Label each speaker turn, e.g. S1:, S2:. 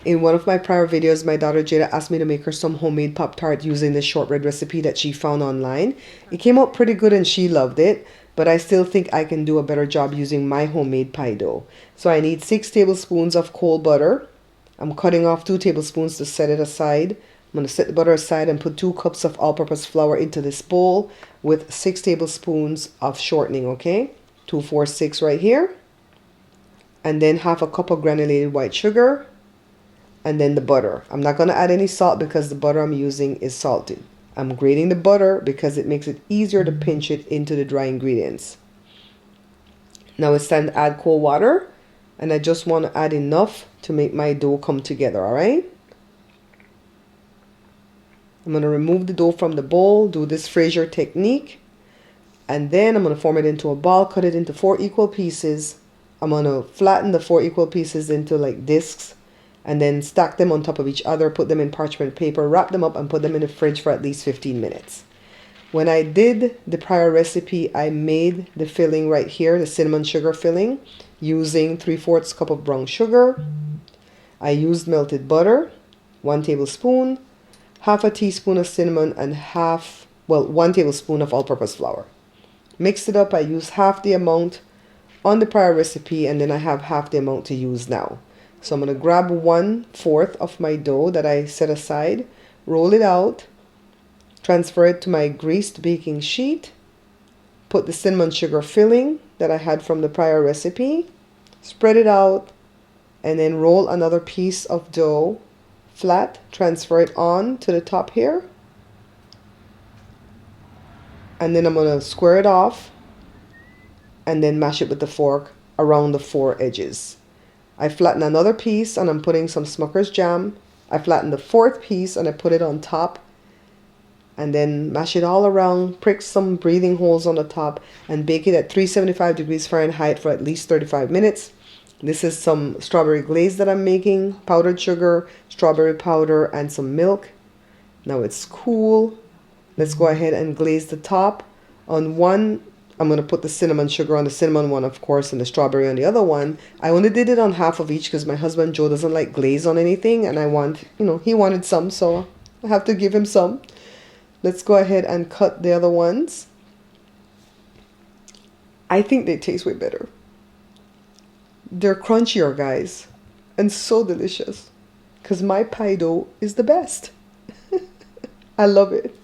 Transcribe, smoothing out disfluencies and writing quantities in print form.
S1: In one of my prior videos, my daughter Jada asked me to make her some homemade Pop-Tart using this shortbread recipe that she found online. It came out pretty good and she loved it, but I still think I can do a better job using my homemade pie dough. So I need 6 tablespoons of cold butter. I'm cutting off 2 tablespoons to set it aside. I'm going to set the butter aside and put 2 cups of all-purpose flour into this bowl with 6 tablespoons of shortening, okay? 2, 4, 6 right here. And then half a cup of granulated white sugar. And then the butter. I'm not going to add any salt because the butter I'm using is salted. I'm grating the butter because it makes it easier to pinch it into the dry ingredients. Now it's time to add cold water. And I just want to add enough to make my dough come together, alright? I'm going to remove the dough from the bowl, do this Fraser technique. And then I'm going to form it into a ball, cut it into 4 equal pieces. I'm going to flatten the 4 equal pieces into like discs. And then stack them on top of each other, put them in parchment paper, wrap them up and put them in the fridge for at least 15 minutes. When I did the prior recipe, I made the filling right here, the cinnamon sugar filling, using 3/4 cup of brown sugar. I used melted butter, 1 tablespoon, half a teaspoon of cinnamon and 1 tablespoon of all-purpose flour. Mixed it up, I used half the amount on the prior recipe and then I have half the amount to use now. So I'm going to grab 1/4 of my dough that I set aside, roll it out, transfer it to my greased baking sheet, put the cinnamon sugar filling that I had from the prior recipe, spread it out, and then roll another piece of dough flat, transfer it on to the top here, and then I'm going to square it off and then mash it with the fork around the 4 edges. I flatten another piece and I'm putting some Smucker's jam. I flatten the 4th piece and I put it on top and then mash it all around, prick some breathing holes on the top and bake it at 375 degrees Fahrenheit for at least 35 minutes. This is some strawberry glaze that I'm making, powdered sugar, strawberry powder and some milk. Now it's cool. Let's go ahead and glaze the top. On one, I'm going to put the cinnamon sugar on the cinnamon one, of course, and the strawberry on the other one. I only did it on half of each because my husband Joe doesn't like glaze on anything. And I want, he wanted some, so I have to give him some. Let's go ahead and cut the other ones. I think they taste way better. They're crunchier, guys, and so delicious because my pie dough is the best. I love it.